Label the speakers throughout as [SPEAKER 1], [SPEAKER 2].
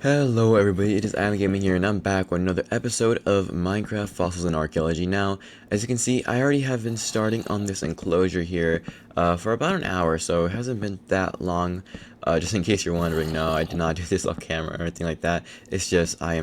[SPEAKER 1] Hello everybody, it is Adam Gaming here and I'm back with another episode of Minecraft Fossils and Archaeology. Now, as you can see, I already have been starting on this enclosure here for about an hour, so it hasn't been that long. Just in case you're wondering, no, I did not do this off camera or anything like that. It's just, I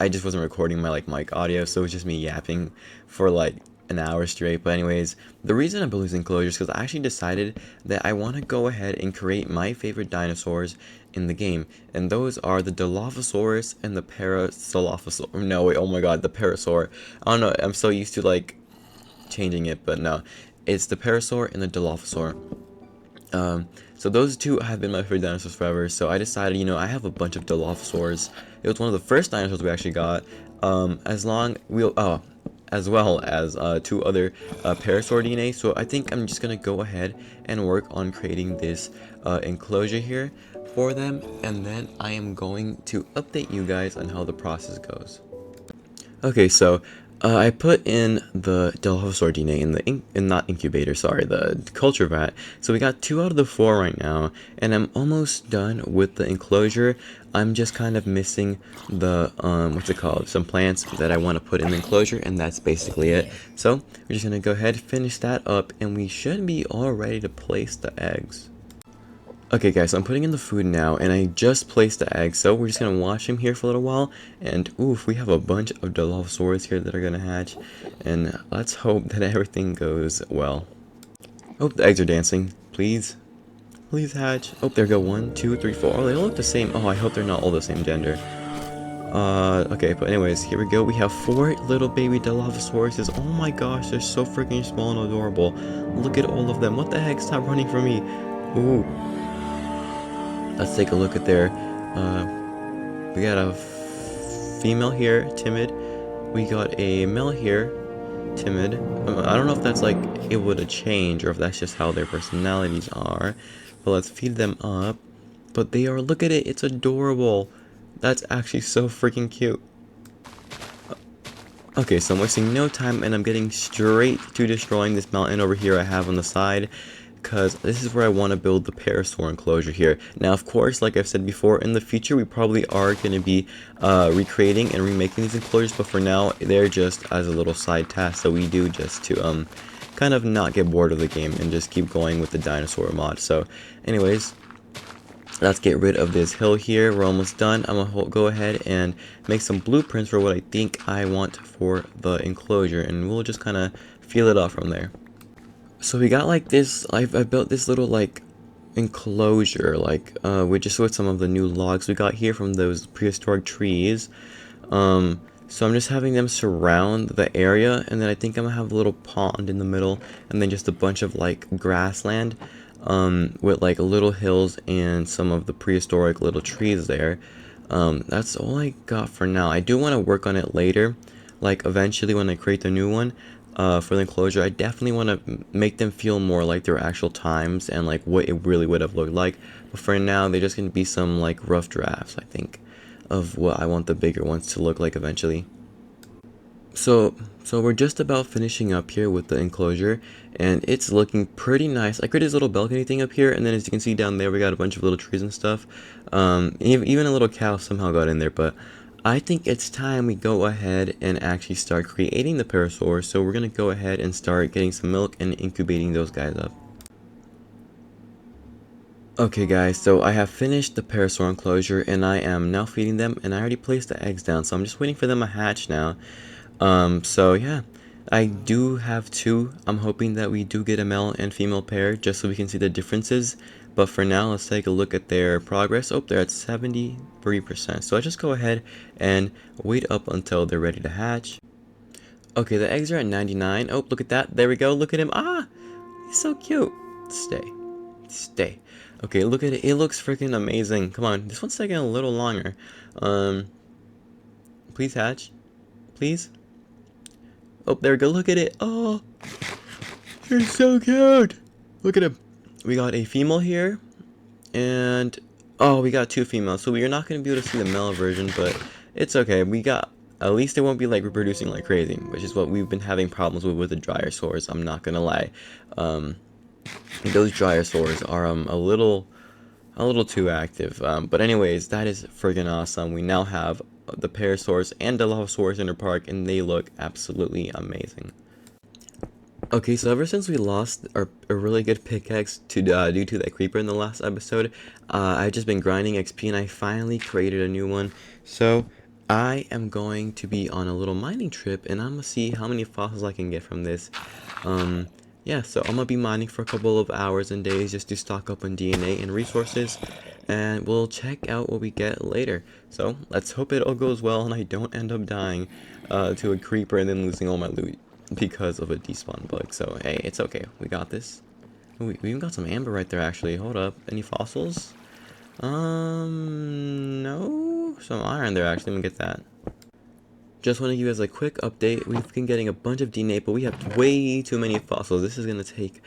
[SPEAKER 1] just wasn't recording my mic audio, so it was just me yapping for an hour straight. But anyways, the reason I built these enclosures is because I actually decided that I want to go ahead and create my favorite dinosaurs in the game, and those are the Dilophosaurus and the Parasaurolophus. No wait, oh my god, the Parasaur. I don't know, I'm so used to changing it, but no, it's the Parasaur and the Dilophosaur. So those two have been my favorite dinosaurs forever, so I decided, I have a bunch of Dilophosaurs. It was one of the first dinosaurs we actually got, as well as two other Parasaur DNA, so I think I'm just gonna go ahead and work on creating this enclosure here for them, and then I am going to update you guys on how the process goes. Okay, so I put in the Dilophosaur DNA in the not incubator, sorry, the culture vat. So we got 2 out of the 4 right now, and I'm almost done with the enclosure. I'm just kind of missing the what's it called? Some plants that I want to put in the enclosure, and that's basically it. So we're just gonna go ahead, finish that up, and we should be all ready to place the eggs. Okay guys, so I'm putting in the food now, and I just placed the eggs, so we're just gonna watch them here for a little while, and oof, we have a bunch of Dilophosaurs here that are gonna hatch, and let's hope that everything goes well. Oh, the eggs are dancing. Please. Please hatch. Oh, there go 1, 2, 3, 4. Oh, they all look the same. Oh, I hope they're not all the same gender. Okay, but anyways, here we go. We have 4 little baby Dilophosaurus. Oh my gosh, they're so freaking small and adorable. Look at all of them. What the heck? Stop running from me. Ooh. Let's take a look at their, we got a female here, timid. We got a male here, timid. I don't know if that's it would change or if that's just how their personalities are. But let's feed them up. But they are, look at it, it's adorable. That's actually so freaking cute. Okay, so I'm wasting no time and I'm getting straight to destroying this mountain over here I have on the side, because this is where I want to build the Parasaur enclosure here. Now, of course, like I've said before, in the future we probably are going to be recreating and remaking these enclosures, but for now they're just as a little side task that we do just to kind of not get bored of the game and just keep going with the dinosaur mod. So anyways, let's get rid of this hill here. We're almost done. I'm gonna go ahead and make some blueprints for what I think I want for the enclosure, and we'll just kind of feel it out from there. So we got this, I built this little enclosure, with some of the new logs we got here from those prehistoric trees. So I'm just having them surround the area, and then I think I'm gonna have a little pond in the middle, and then just a bunch of grassland, with little hills and some of the prehistoric little trees there. That's all I got for now. I do want to work on it later, eventually when I create the new one. For the enclosure, I definitely want to make them feel more like their actual times and what it really would have looked like. But for now, they're just going to be some rough drafts, I think, of what I want the bigger ones to look like eventually. So we're just about finishing up here with the enclosure, and it's looking pretty nice. I created this little balcony thing up here, and then as you can see down there, we got a bunch of little trees and stuff. Even a little cow somehow got in there, but I think it's time we go ahead and actually start creating the Parasaurs. So we're going to go ahead and start getting some milk and incubating those guys up. Okay guys, so I have finished the Parasaur enclosure and I am now feeding them, and I already placed the eggs down, so I'm just waiting for them to hatch now. So yeah, I do have 2. I'm hoping that we do get a male and female pair just so we can see the differences. But for now, let's take a look at their progress. Oh, they're at 73%. So I just go ahead and wait up until they're ready to hatch. Okay, the eggs are at 99. Oh, look at that. There we go. Look at him. Ah, he's so cute. Stay. Stay. Okay, look at it. It looks freaking amazing. Come on. This one's taking a little longer. Please hatch. Please. Oh, there we go. Look at it. Oh, they're so cute. Look at him. We got a female here, and oh, we got 2 females, so we're not going to be able to see the male version, but it's okay. At least they won't be reproducing like crazy, which is what we've been having problems with the Dinosaurs. I'm not gonna lie. Those Dinosaurs are a little a little too active. But anyways, that is friggin' awesome. We now have the Parasaurs and Dilophosaurus in our park, and they look absolutely amazing. Okay, so ever since we lost a really good pickaxe to due to that creeper in the last episode, I've just been grinding XP, and I finally created a new one. So I am going to be on a little mining trip, and I'm gonna see how many fossils I can get from this. Yeah, so I'm gonna be mining for a couple of hours and days just to stock up on DNA and resources, and we'll check out what we get later. So let's hope it all goes well and I don't end up dying to a creeper and then losing all my loot because of a despawn bug. So hey, it's okay, we got this. Ooh, we even got some amber right there actually. Hold up, any fossils? No, some iron there actually. Let me get that. Just want to give you guys a quick update. We've been getting a bunch of DNA, but we have way too many fossils. This is gonna take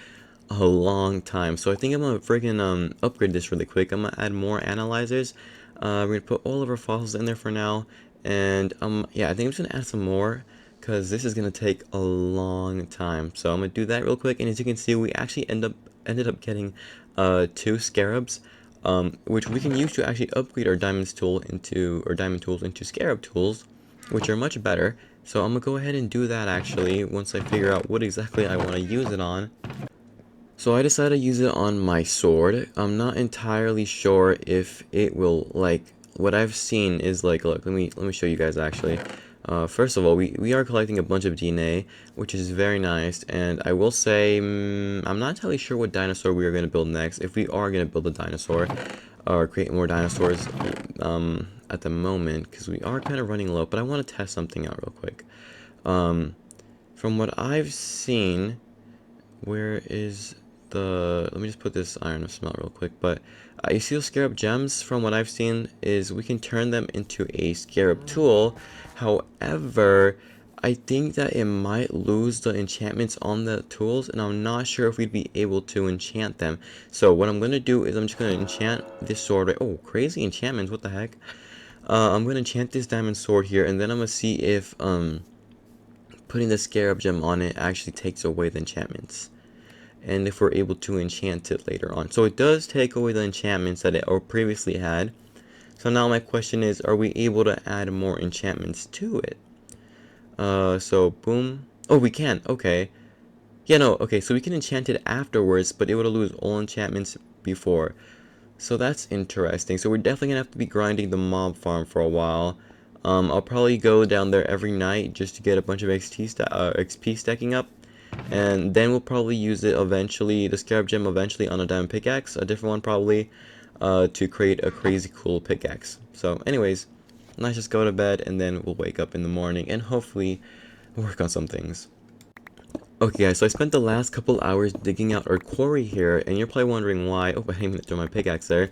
[SPEAKER 1] a long time. So I think I'm gonna friggin' upgrade this really quick. I'm gonna add more analyzers. We're gonna put all of our fossils in there for now, and yeah, I think I'm just gonna add some more because this is gonna take a long time. So I'm gonna do that real quick, and as you can see, we actually ended up getting 2 scarabs. Which we can use to actually upgrade our diamond tools into scarab tools, which are much better. So I'm gonna go ahead and do that actually once I figure out what exactly I want to use it on. So I decided to use it on my sword. I'm not entirely sure if it will, like, what I've seen is like, look, let me show you guys actually. First of all, we are collecting a bunch of DNA, which is very nice, and I will say, I'm not entirely sure what dinosaur we are going to build next, if we are going to build a dinosaur, or create more dinosaurs, at the moment, because we are kind of running low, but I want to test something out real quick. From what I've seen, where is let me just put this iron smelt real quick, but you see those scarab gems, from what I've seen, is we can turn them into a scarab tool. However, I think that it might lose the enchantments on the tools, and I'm not sure if we'd be able to enchant them. So what I'm going to do is I'm just going to enchant this sword right. Oh, crazy enchantments, what the heck. I'm going to enchant this diamond sword here, and then I'm going to see if putting the scarab gem on it actually takes away the enchantments, and if we're able to enchant it later on. So it does take away the enchantments that it previously had. So now my question is, are we able to add more enchantments to it? So boom. Oh, we can. Okay. Yeah, no. Okay, so we can enchant it afterwards, but it would lose all enchantments before. So that's interesting. So we're definitely gonna have to be grinding the mob farm for a while. I'll probably go down there every night just to get a bunch of XP stacking up. And then we'll probably use it eventually, the scarab gem eventually, on a diamond pickaxe, a different one probably, to create a crazy cool pickaxe. So anyways, let's just go to bed, and then we'll wake up in the morning and hopefully work on some things. Okay guys, so I spent the last couple hours digging out our quarry here, and you're probably wondering why. Oh, I didn't even throw my pickaxe there.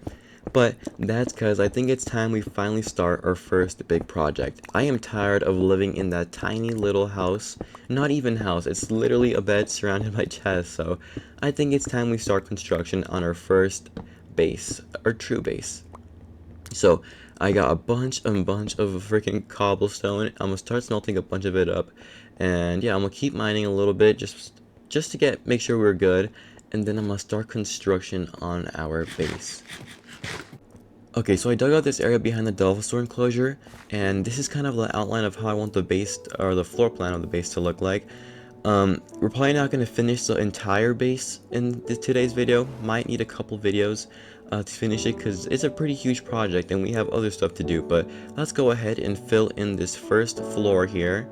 [SPEAKER 1] But that's because I think it's time we finally start our first big project. I am tired of living in that tiny little house. Not even house, it's literally a bed surrounded by chests. So I think it's time we start construction on our first base, our true base. So I got a bunch of freaking cobblestone. I'm gonna start smelting a bunch of it up, and yeah, I'm gonna keep mining a little bit just to make sure we're good, and then I'm gonna start construction on our base. Okay, so I dug out this area behind the Dinosaur enclosure, and this is kind of the outline of how I want the base, or the floor plan of the base, to look like. We're probably not going to finish the entire base in today's video. Might need a couple videos to finish it, because it's a pretty huge project and we have other stuff to do. But let's go ahead and fill in this first floor here.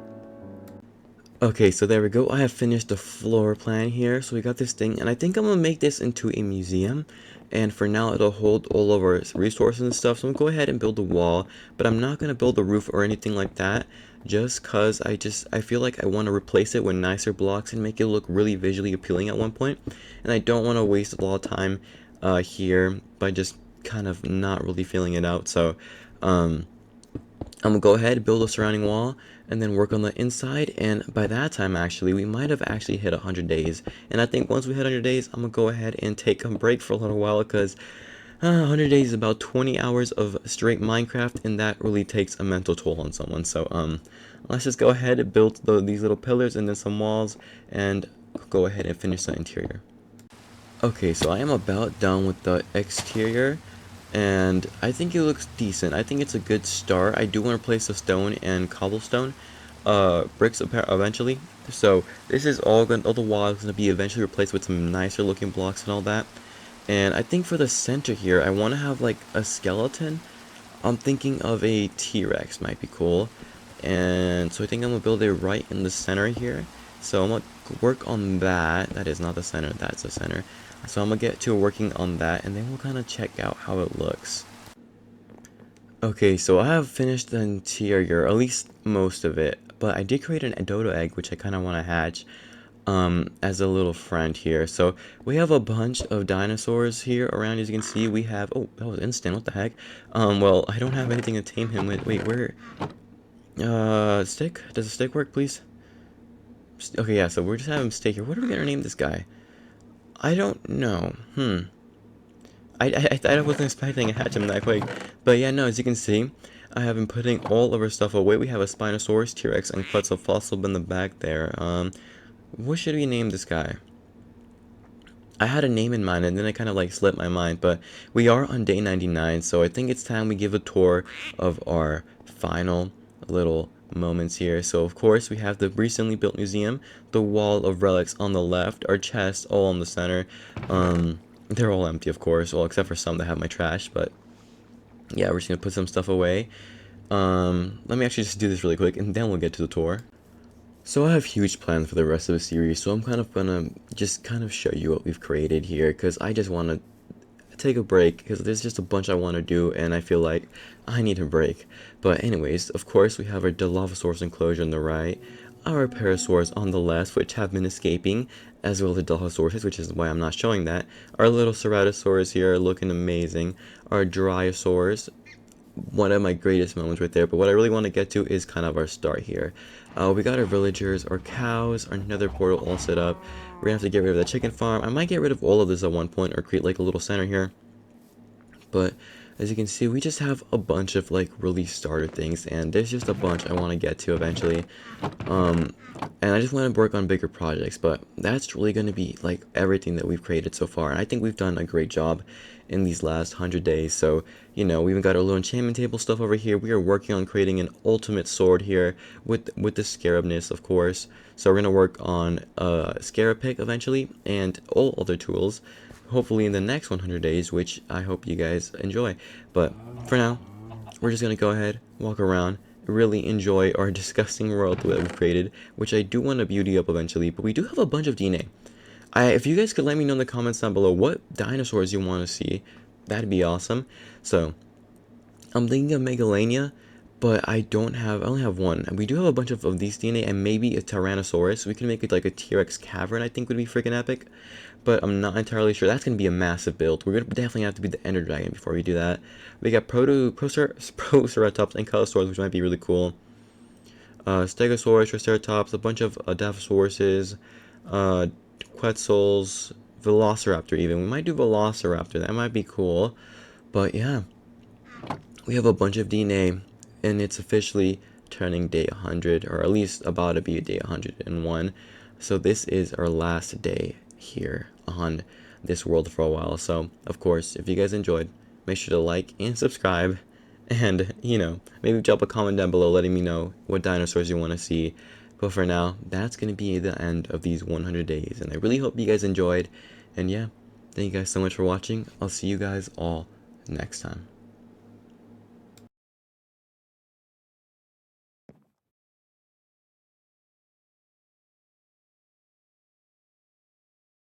[SPEAKER 1] Okay, so there we go. I have finished the floor plan here. So we got this thing, and I think I'm gonna make this into a museum. And for now, it'll hold all of our resources and stuff. So I'm gonna go ahead and build a wall, but I'm not gonna build a roof or anything like that, just cause I feel like I want to replace it with nicer blocks and make it look really visually appealing at one point. And I don't want to waste a lot of time here by just kind of not really filling it out. So I'm gonna go ahead, build a surrounding wall, and then work on the inside. And by that time, actually, we might have actually hit 100 days. And I think once we hit 100 days, I'm gonna go ahead and take a break for a little while, because 100 days is about 20 hours of straight Minecraft, and that really takes a mental toll on someone. So let's just go ahead and build these little pillars and then some walls, and go ahead and finish the interior. Okay, so I am about done with the exterior. and I think it looks decent. I think it's a good start. I do want to place the stone and cobblestone bricks eventually. So this is all the walls going to be eventually replaced with some nicer looking blocks and all that. And I think for the center here, I want to have like a skeleton. I'm thinking of a T-Rex might be cool. And so I think I'm going to build it right in the center here. So I'm going to work on that. That is not the center, that's the center. So I'm going to get to working on that, and then we'll kind of check out how it looks. Okay, so I have finished the interior, at least most of it. But I did create an dodo egg, which I kind of want to hatch as a little friend here. So we have a bunch of dinosaurs here around. As you can see, we have, oh, that was instant, what the heck? Well, I don't have anything to tame him with. Wait, where? Stick? Does a stick work, please? Okay, yeah, so we're just having him stay here. What are we gonna name this guy? I don't know. I wasn't expecting to hatch him that quick. But yeah, no, as you can see, I have been putting all of our stuff away. We have a Spinosaurus, T-Rex, and Quetzalcoatl in the back there. What should we name this guy? I had a name in mind, and then I kind of like slipped my mind, but we are on day 99, so I think it's time we give a tour of our final little moments here. So of course we have the recently built museum, the wall of relics on the left, our chest all in the center. They're all empty, of course, well, except for some that have my trash, but yeah, we're just gonna put some stuff away. Let me actually just do this really quick, and then we'll get to the tour. So I have huge plans for the rest of the series, so I'm kind of gonna just kind of show you what we've created here, because I just want to take a break, because there's just a bunch I want to do, and I feel like I need a break. But anyways, of course, we have our Dilophosaurus enclosure on the right, our Parasaurs on the left, which have been escaping, as well as the Dilophosaurus, which is why I'm not showing that. Our little Ceratosaurus here are looking amazing. Our Dryosaurs, one of my greatest moments right there. But what I really want to get to is kind of our start here. We got our villagers, our cows, our nether portal all set up. We're gonna have to get rid of the chicken farm. I might get rid of all of this at one point, or create like a little center here. But as you can see, we just have a bunch of like really starter things, and there's just a bunch I want to get to eventually. And I just want to work on bigger projects, but that's really going to be like everything that we've created so far. And I think we've done a great job in these last 100 days. So, you know, we even got our little enchantment table stuff over here. We are working on creating an ultimate sword here with the scarabness, of course. So we're going to work on a scarab pick eventually, and all other tools, hopefully in the next 100 days, which I hope you guys enjoy. But for now, we're just going to go ahead, walk around, really enjoy our disgusting world that we've created, which I do want to beauty up eventually, but we do have a bunch of DNA. If you guys could let me know in the comments down below what dinosaurs you want to see, that'd be awesome. So, I'm thinking of Megalania, but I only have one. And we do have a bunch of these DNA, and maybe a Tyrannosaurus. We can make it like a T-Rex cavern, I think would be freaking epic. But I'm not entirely sure. That's going to be a massive build. We're going to definitely have to be the Ender Dragon before we do that. We got Proceratops and Calosaurus, which might be really cool. Stegosaurus, Triceratops, a bunch of Daphosauruses, Quetzals, Velociraptor even. We might do Velociraptor. That might be cool. But yeah, we have a bunch of DNA, and it's officially turning day 100, or at least about to be day 101. So this is our last day here on this world for a while. So of course, if you guys enjoyed, make sure to like and subscribe, and you know, maybe drop a comment down below letting me know what dinosaurs you want to see. But for now, that's gonna be the end of these 100 days, and I really hope you guys enjoyed. And yeah, thank you guys so much for watching. I'll see you guys all next time.